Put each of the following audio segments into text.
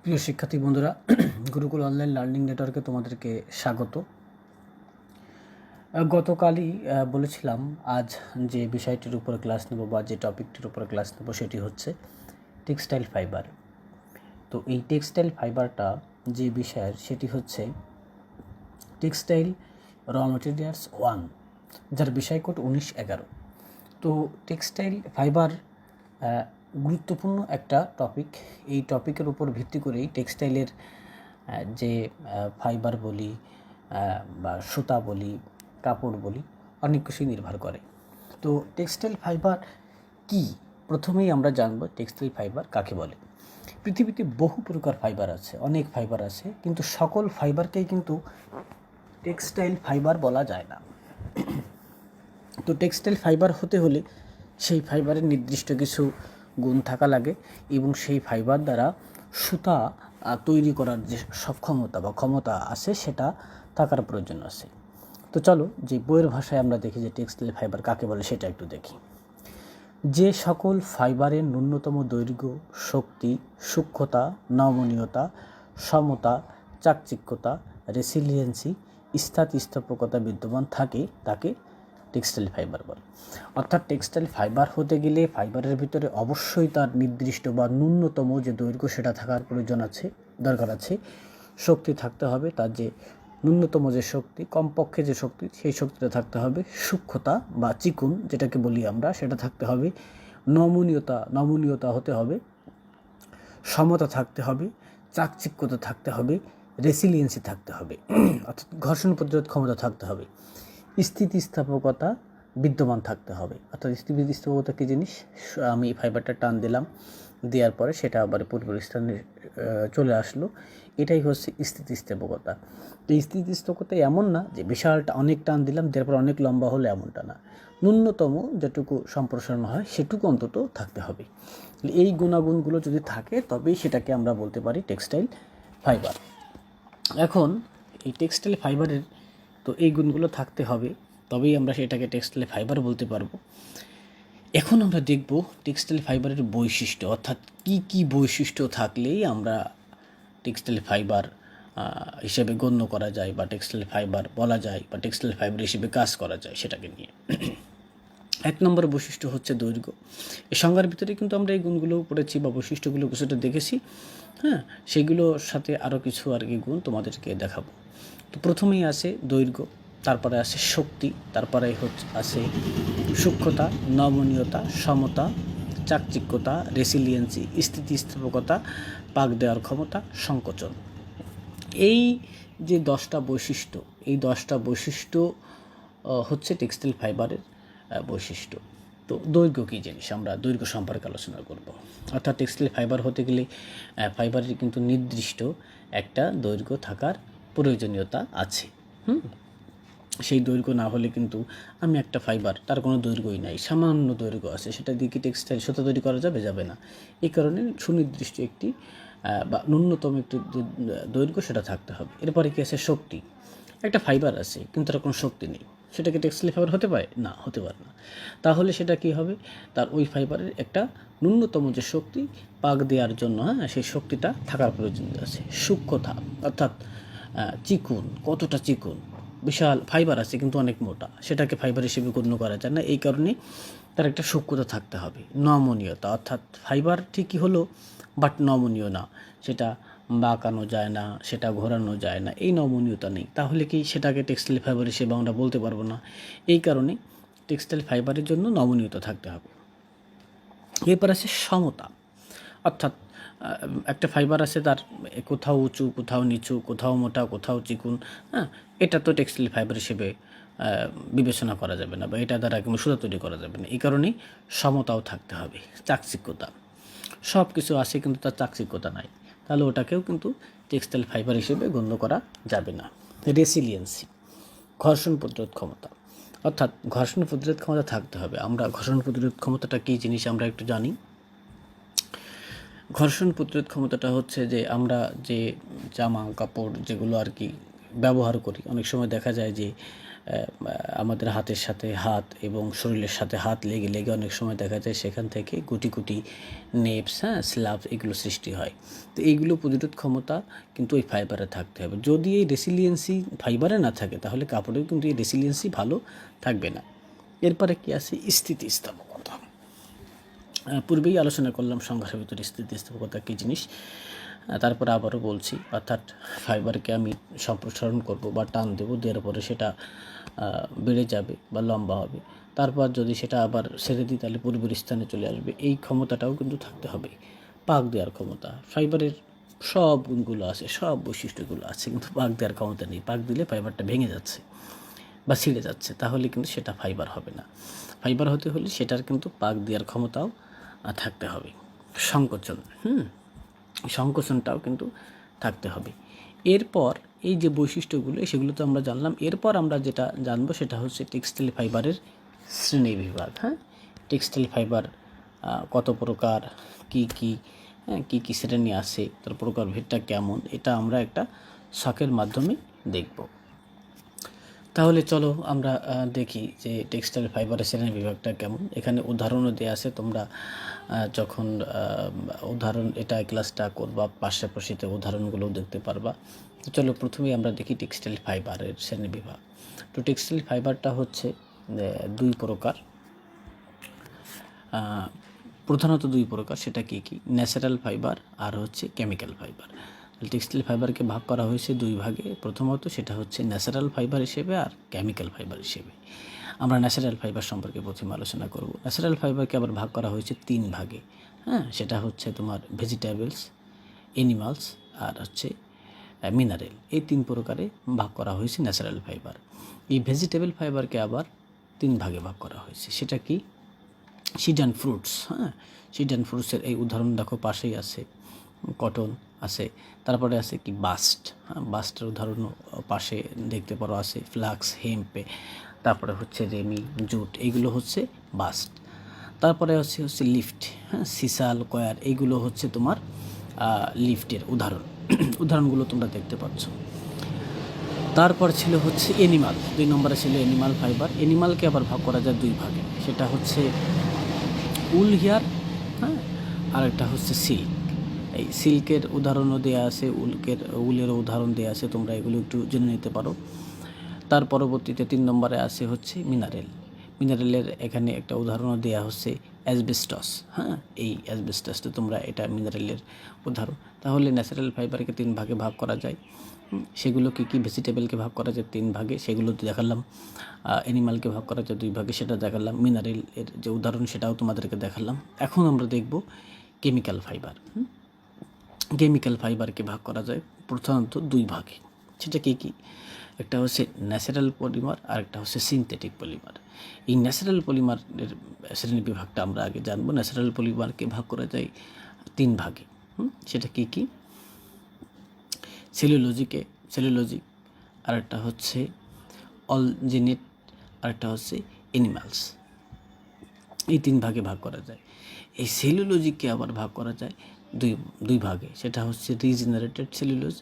প্রিয় শিক্ষার্থী বন্ধুরা, গুরুকুল অনলাইন লার্নিং নেটওয়ার্কে তোমাদেরকে স্বাগত। গতকালই বলেছিলাম আজ যে বিষয়টির উপর ক্লাস নেব বা যে টপিকটির উপর ক্লাস নেব সেটি হচ্ছে টেক্সটাইল ফাইবার। তো এই টেক্সটাইল ফাইবারটা যে বিষয়ের সেটি হচ্ছে টেক্সটাইল র মেটেরিয়ালস 1, যার বিষয় কোড 1911। তো টেক্সটাইল ফাইবার গুরুত্বপূর্ণ একটা টপিক। এই টপিকের উপর ভিত্তি করেই টেক্সটাইলের যে ফাইবার বলি বা সুতা বলি, কাপড় বলি, অনেক কিছুই নির্ভর করে। তো টেক্সটাইল ফাইবার কি, প্রথমেই আমরা জানব টেক্সটাইল ফাইবার কাকে বলে। পৃথিবীতে বহু প্রকার ফাইবার আছে, অনেক ফাইবার আছে, কিন্তু সকল ফাইবারকেই কিন্তু টেক্সটাইল ফাইবার বলা যায় না। তো টেক্সটাইল ফাইবার হতে হলে সেই ফাইবারের নির্দিষ্ট কিছু গুণ থাকা লাগে এবং সেই ফাইবার দ্বারা সুতা তৈরি করার যে সক্ষমতা বা ক্ষমতা আছে সেটা থাকার প্রয়োজন আছে। তো চলো, যে বইয়ের ভাষায় আমরা দেখি যে টেক্সটাইল ফাইবার কাকে বলে সেটা একটু দেখি। যে সকল ফাইবারের ন্যূনতম দৈর্ঘ্য, শক্তি, সূক্ষ্মতা, নমনীয়তা, সমতা, চাকচিক্যতা, রেসিলিয়েন্সি, স্থিতিস্থাপকতা বিদ্যমান থাকে তাকে টেক্সটাইল ফাইবার বলে। অর্থাৎ টেক্সটাইল ফাইবার হতে গেলে ফাইবারের ভিতরে অবশ্যই তার নির্দিষ্ট বা ন্যূনতম যে দৈর্ঘ্য সেটা থাকার প্রয়োজন আছে, দরকার আছে। শক্তি থাকতে হবে, তার যে ন্যূনতম যে শক্তি, কমপক্ষে যে শক্তি, সেই শক্তিটা থাকতে হবে। সূক্ষ্মতা বা চিকুন যেটাকে বলি আমরা, সেটা থাকতে হবে। নমনীয়তা হতে হবে। সমতা থাকতে হবে। চাকচিক্যতা থাকতে হবে। রেসিলিয়েন্সি থাকতে হবে, অর্থাৎ ঘর্ষণ প্রতিরোধ ক্ষমতা থাকতে হবে। স্থিতিস্থাপকতা বিদ্যমান থাকতে হবে। অর্থাৎ স্থিতিস্থাপকতা কী জিনিস, আমি ফাইবারটা টান দিলাম, দেওয়ার পরে সেটা আবার পূর্ব স্থানে চলে আসলো, এটাই হচ্ছে স্থিতিস্থাপকতা। তো স্থিতিস্থাপকতা এমন না যে বিশালটা অনেক টান দিলাম দেওয়ার পর অনেক লম্বা হলো, এমনটা না। ন্যূনতম যেটুকু সম্প্রসারণ হয় সেটুকু অন্তত থাকতে হবে। এই গুণাগুণগুলো যদি থাকে তবেই সেটাকে আমরা বলতে পারি টেক্সটাইল ফাইবার। এখন এই টেক্সটাইল ফাইবারের তো এই গুণগুলো থাকতে হবে, তবেই আমরা সেটাকে টেক্সটাইল ফাইবার বলতে পারবো। এখন আমরা দেখব টেক্সটাইল ফাইবারের বৈশিষ্ট্য, অর্থাৎ কি কি বৈশিষ্ট্য থাকলেই আমরা টেক্সটাইল ফাইবার হিসেবে গণ্য করা যায় বা টেক্সটাইল ফাইবার বলা যায় বা টেক্সটাইল ফাইবার হিসেবে কাজ করা যায় সেটাকে নিয়ে। 1 নম্বর বৈশিষ্ট্য হচ্ছে দৈর্ঘ্য। এই সংজ্ঞার ভিতরে কিন্তু আমরা এই গুণগুলো পড়েছি বা বৈশিষ্ট্যগুলো কিছুটা দেখেছি। সেগুলোর সাথে আরও কিছু আর কি গুণ তোমাদেরকে দেখাবো। তো প্রথমেই আছে দৈর্ঘ্য, তারপরে আছে শক্তি, তারপরে আছে সূক্ষ্মতা, নমনীয়তা, সমতা, চাকচিক্যতা, রেসিলিয়েন্সি, স্থিতিস্থাপকতা, পাক দেওয়ার ক্ষমতা, সংকোচন। এই যে 10টা বৈশিষ্ট্য, এই 10টা বৈশিষ্ট্য হচ্ছে টেক্সটাইল ফাইবারের বৈশিষ্ট্য। তো দৈর্ঘ্য কী জিনিস, আমরা দৈর্ঘ্য সম্পর্কে আলোচনা করব। অর্থাৎ টেক্সটাইল ফাইবার হতে গেলে ফাইবারের কিন্তু নির্দিষ্ট একটা দৈর্ঘ্য থাকার প্রয়োজনীয়তা আছে। সেই দৈর্ঘ্য না হলে কিন্তু আমি একটা ফাইবার, তার কোনো দৈর্ঘ্যই নাই, সামান্য দৈর্ঘ্য আছে, সেটা দিয়ে কি টেক্সটাইল সুতা তৈরি করা যাবে না। এই কারণে সুনির্দিষ্ট একটি বা ন্যূনতম একটি দৈর্ঘ্য সেটা থাকতে হবে। এরপরে কি আছে শক্তি। একটা ফাইবার আছে কিন্তু তার কোনো শক্তি নেই, সেটাকে টেক্সটাইল ফাইবার হতে পারে না, হতে পারে না। তাহলে সেটা কি হবে, তার ওই ফাইবারের একটা ন্যূনতম যে শক্তি পাক দেওয়ার জন্য সেই শক্তিটা থাকার প্রয়োজন আছে। সূক্ষ্মতা অর্থাৎ চিকুন, কতটা চিকুন, বিশাল ফাইবার আছে কিন্তু অনেক মোটা, সেটাকে ফাইবার হিসেবে গণ্য করা যায় না, এই কারণে তার একটা সূক্ষ্মতা থাকতে হবে। নমনীয়তা অর্থাৎ ফাইবার ঠিকই হলো বাট নমনীয় না, সেটা বাঁকানো যায় না, সেটা ঘোরানো যায় না, এই নমনীয়তা নেই, তাহলে কি সেটাকে টেক্সটাইল ফাইবার হিসেবে আমরা বলতে পারবো না। এই কারণে টেক্সটাইল ফাইবারের জন্য নমনীয়তা থাকতে হবে। এরপর আছে সমতা, অর্থাৎ একটা ফাইবার আছে তার কোথাও উঁচু, কোথাও নিচু, কোথাও মোটা, কোথাও চিকুন, এটা তো টেক্সটাইল ফাইবার হিসেবে বিবেচনা করা যাবে না বা এটা দ্বারা কোনো সুতা তৈরি করা যাবে না। এই কারণেই সমতাও থাকতে হবে। চাকচিক্যতা, সব কিছু আছে কিন্তু তার চাকচিক্যতা নাই, তাহলে ওটাকেও কিন্তু টেক্সটাইল ফাইবার হিসেবে গণ্য করা যাবে না। রেসিলিয়েন্সি, ঘর্ষণ প্রতিরোধ ক্ষমতা, অর্থাৎ ঘর্ষণ প্রতিরোধ ক্ষমতা থাকতে হবে। আমরা ঘর্ষণ প্রতিরোধ ক্ষমতাটা কী জিনিস আমরা একটু জানি। ঘর্ষণ প্রতিরোধ ক্ষমতাটা হচ্ছে যে আমরা যে জামা কাপড় যেগুলো আর কি ব্যবহার করি, অনেক সময় দেখা যায় যে আমাদের হাতের সাথে হাত এবং শরীরের সাথে হাত লেগে লেগে অনেক সময় দেখা যায় সেখান থেকে গুটি গুটি নেপস, স্ল্যাব এগুলো সৃষ্টি হয়। তো এইগুলো প্রতিরোধ ক্ষমতা কিন্তু ওই ফাইবারে থাকতে হবে। যদি এই রেসিলিয়েন্সি ফাইবারে না থাকে তাহলে কাপড়েও কিন্তু এই রেসিলিয়েন্সি ভালো থাকবে না। এরপরে কি আছে? স্থিতিস্থাপকতা। পূর্বেই আলোচনা করলাম সংঘর্ষের ভিতরে স্থিতিস্থাপকতা কী জিনিস। তারপরে আবারও বলছি, অর্থাৎ ফাইবারকে আমি সম্প্রসারণ করব বা টান দেবো, দেওয়ার পরে সেটা বেড়ে যাবে বা লম্বা হবে। তারপর যদি সেটা আবার ছেড়ে দিই তাহলে পূর্বের স্থানে চলে আসবে। এই ক্ষমতাটাও কিন্তু থাকতে হবে। পাক দেওয়ার ক্ষমতা, ফাইবারের সব গুণগুলো আছে, সব বৈশিষ্ট্যগুলো আছে, কিন্তু পাক দেওয়ার ক্ষমতা নেই। পাক দিলে ফাইবারটা ভেঙে যাচ্ছে বা ছিঁড়ে যাচ্ছে, তাহলে কিন্তু সেটা ফাইবার হবে না। ফাইবার হতে হলে সেটার কিন্তু পাক দেওয়ার ক্ষমতাও থাকতে হবে। সংকোচন, সংকোচনটাও কিন্তু থাকতে হবে। এরপর এই যে বৈশিষ্ট্যগুলো সেগুলো তো আমরা জানলাম। এরপর আমরা যেটা জানবো সেটা হচ্ছে টেক্সটাইল ফাইবারের শ্রেণী বিভাগ। টেক্সটাইল ফাইবার কত প্রকার, কি কি শ্রেণী আছে, তার প্রকারভেদটা কেমন, এটা আমরা একটা শখের মাধ্যমে দেখব। তাহলে চলো আমরা দেখি যে টেক্সটাইল ফাইবারের শ্রেণী বিভাগটা কেমন। এখানে উদাহরণও দেওয়া আছে, তোমরা যখন উদাহরণ এটা ক্লাসটা করবা পাশাপাশিতে উদাহরণগুলোও দেখতে পারবা। তো চলো প্রথমেই আমরা দেখি টেক্সটাইল ফাইবারের শ্রেণী বিভাগ। তো টেক্সটাইল ফাইবারটা হচ্ছে দুই প্রকার, প্রধানত দুই প্রকার। সেটা কি কি? ন্যাচারাল ফাইবার আর হচ্ছে কেমিক্যাল ফাইবার। টেক্সটাইল ফাইবারকে ভাগ করা হয়েছে দুই ভাগে। প্রথমত সেটা হচ্ছে ন্যাচারাল ফাইবার হিসেবে আর কেমিক্যাল ফাইবার হিসেবে। আমরা ন্যাচারাল ফাইবার সম্পর্কে প্রথমে আলোচনা করব। ন্যাচারাল ফাইবারকে আবার ভাগ করা হয়েছে তিন ভাগে। সেটা হচ্ছে তোমার ভেজিটেবলস, এনিমালস আর হচ্ছে মিনারেল। এই তিন প্রকারে ভাগ করা হয়েছে ন্যাচারাল ফাইবার। এই ভেজিটেবল ফাইবারকে আবার তিন ভাগে ভাগ করা হয়েছে। সেটা কি? Seed and fruits. Seed and ফ্রুটসের এই উদাহরণ দেখো পাশেই আছে, কটন আছে। তারপরে আছে কি? বাস্ট। বাস্টের উদাহরণ পাশে দেখতে পারো আছে, ফ্লাক্স, হেম্পে। তারপরে হচ্ছে রেমি, জুট, এইগুলো হচ্ছে বাস্ট। তারপরে হচ্ছে লিফট, সিসাল, কয়ার, এইগুলো হচ্ছে তোমার লিফটের উদাহরণ। উদাহরণগুলো তোমরা দেখতে পাচ্ছ। তারপর ছিল হচ্ছে এনিমাল, 2 নম্বরে ছিল এনিমাল ফাইবার। এনিমালকে আবার ভাগ করা যায় দুই ভাগে। সেটা হচ্ছে উল হেয়ার, আর একটা হচ্ছে সিল্ক। এই সিল্কের উদাহরণও দেওয়া আছে, উলেরও উদাহরণ দেওয়া আছে, তোমরা এগুলো একটু জেনে নিতে পারো। তার পরবর্তীতে 3 নম্বরে আছে হচ্ছে মিনারেল। মিনারেলের এখানে একটা উদাহরণও দেওয়া হচ্ছে অ্যাসবেস্টস। এই অ্যাসবেস্টসটা তোমরা এটা মিনারেলের উদাহরণ। তাহলে ন্যাচারাল ফাইবারকে 3 ভাগে ভাগ করা যায়। সেগুলো কি কি? ভেজিটেবলকে ভাগ করা যায় 3 ভাগে, সেগুলো তো দেখালাম। অ্যানিমালকে ভাগ করা যায় 2 ভাগে, সেটা দেখালাম। মিনারেলের যে উদাহরণ সেটাও তোমাদেরকে দেখালাম। এখন আমরা দেখব কেমিক্যাল ফাইবার। কেমিক্যাল ফাইবারকে ভাগ করা যায় প্রধানত 2 ভাগে। সেটা কি কি? একটা হচ্ছে ন্যাচারাল পলিমার আর একটা হচ্ছে সিনথেটিক পলিমার। এই ন্যাচারাল পলিমারের শ্রেণী বিভাগটা আমরা আগে জানবো। ন্যাচারাল পলিমারকে ভাগ করা যায় 3 ভাগে। সেটা কি কি? সেলুলোজিক, আর একটা হচ্ছে অলজিনেট, আর একটা হচ্ছে এনিমালস। এই 3 ভাগে ভাগ করা যায়। এই সেলুলোজিককে আবার ভাগ করা যায় দুই ভাগে। সেটা হচ্ছে রিজেনারেটেড সেলুলোজ,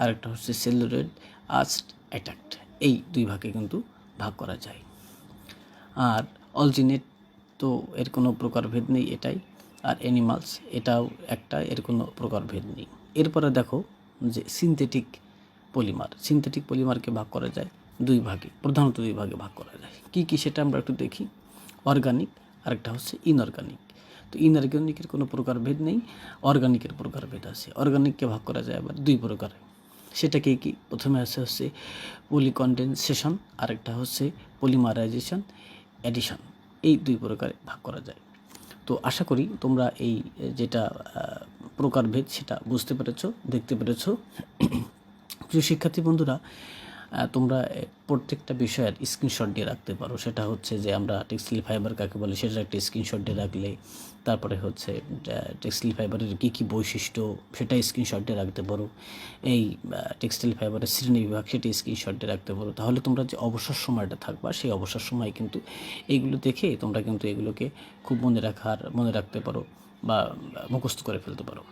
আর একটা হচ্ছে সেলুলোয়েড আস্ট অ্যাটাক্ট। এই 2 ভাগে কিন্তু ভাগ করা যায়। আর অলজিনেট তো এর কোনো প্রকারভেদ নেই, এটাই। আর এনিমালস এটাও একটা, এর কোনো প্রকারভেদ নেই। এরপরে দেখো যে সিনথেটিক পলিমারকে ভাগ করা যায় 2 ভাগে, প্রধানত 2 ভাগে ভাগ করা যায়। কি কি সেটা আমরা একটু দেখি। অর্গানিক আর একটা হচ্ছে ইনঅর্গানিক। তো ইনঅর্গানিকের কোনো প্রকারভেদ নেই, অর্গানিকের প্রকারভেদ আছে। অর্গানিককে ভাগ করা যায় আবার 2 প্রকারে। সেটা কি? প্রথমে হচ্ছে পলিকন্ডেনসেশন, আর একটা হচ্ছে পলিমারাইজেশন অ্যাডিশন। এই 2 প্রকারে ভাগ করা যায়। তো আশা করি তোমরা এই যেটা প্রকারভেদ সেটা বুঝতে পেরেছো, দেখতে পেরেছো। প্রিয় শিক্ষার্থী বন্ধুরা, তোমরা প্রত্যেকটা বিষয়ের স্ক্রিনশট দিয়ে রাখতে পারো। সেটা হচ্ছে যে আমরা টেক্সটাইল ফাইবার কাকে বলে সেটার একটা স্ক্রিনশট দিয়ে রাখলে, তারপরে হচ্ছে টেক্সটাইল ফাইবারের কী কী বৈশিষ্ট্য সেটা স্ক্রিনশট দিয়ে রাখতে পারো। এই টেক্সটাইল ফাইবারের শ্রেণী বিভাগ সেটা স্ক্রিনশট দিয়ে রাখতে পারো। তাহলে তোমরা যে অবসর সময়টা থাকবা সেই অবসর সময় কিন্তু এইগুলো দেখে তোমরা কিন্তু এগুলোকে খুব মনে রাখতে পারো বা মুখস্থ করে ফেলতে পারো।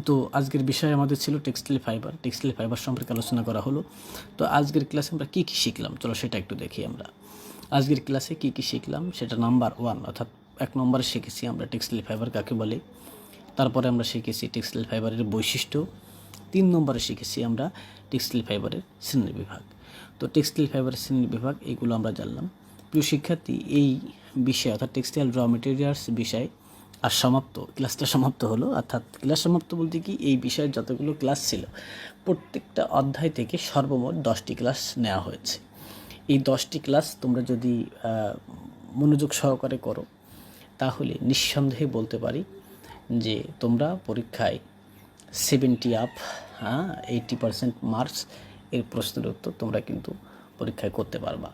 তো আজকের বিষয় আমাদের ছিল টেক্সটাইল ফাইবার সম্পর্কে আলোচনা করা হলো। তো আজকের ক্লাসে আমরা কী কী শিখলাম চলো সেটা একটু দেখি আমরা। আজকের ক্লাসে কী কী শিখলাম সেটা নাম্বার 1 অর্থাৎ 1 নম্বরে শিখেছি আমরা টেক্সটাইল ফাইবার কাকে বলে। তারপরে আমরা শিখেছি টেক্সটাইল ফাইবারের বৈশিষ্ট্য। 3 নম্বরে শিখেছি আমরা টেক্সটাইল ফাইবারের শ্রেণীবিভাগ। তো টেক্সটাইল ফাইবারের শ্রেণীবিভাগ এইগুলো আমরা জানলাম। প্রিয় শিক্ষার্থী, এই বিষয় অর্থাৎ টেক্সটাইল র মেটেরিয়ালস বিষয় আর ক্লাসটা সমাপ্ত হলো। অর্থাৎ ক্লাস সমাপ্ত বলতে কি, এই বিষয়ের যতগুলো ক্লাস ছিল প্রত্যেকটা অধ্যায় থেকে সর্বমোট 10টি ক্লাস নেওয়া হয়েছে। এই 10টি ক্লাস তোমরা যদি মনোযোগ সহকারে করো তাহলে নিঃসন্দেহে বলতে পারি যে তোমরা পরীক্ষায় 70 আপ 80% মার্কস এর প্রশ্নের উত্তর তোমরা কিন্তু পরীক্ষায় করতে পারবা,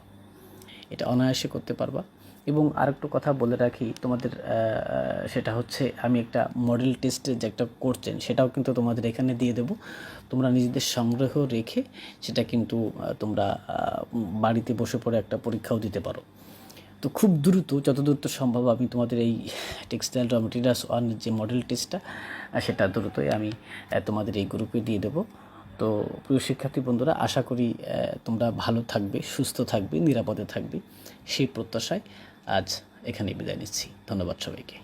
এটা অনায়াসে করতে পারবা। এবং আরেকটু কথা বলে রাখি তোমাদের, সেটা হচ্ছে আমি একটা মডেল টেস্টের যে একটা করছেন সেটাও কিন্তু তোমাদের এখানে দিয়ে দেব। তোমরা নিজেদের সংগ্রহ রেখে সেটা কিন্তু তোমরা বাড়িতে বসে পড়ে একটা পরীক্ষাও দিতে পারো। তো খুব দ্রুত, যত দ্রুত সম্ভব আমি তোমাদের এই টেক্সটাইল র মেটেরিয়ালস 1 যে মডেল টেস্টটা সেটা দ্রুতই আমি তোমাদের এই গ্রুপে দিয়ে দেবো। তো প্রিয় শিক্ষার্থী বন্ধুরা, আশা করি তোমরা ভালো থাকবে, সুস্থ থাকবে, নিরাপদে থাকবে, সেই প্রত্যাশায় আজ এখানেই বিদায় নিচ্ছি। ধন্যবাদ সবাইকে।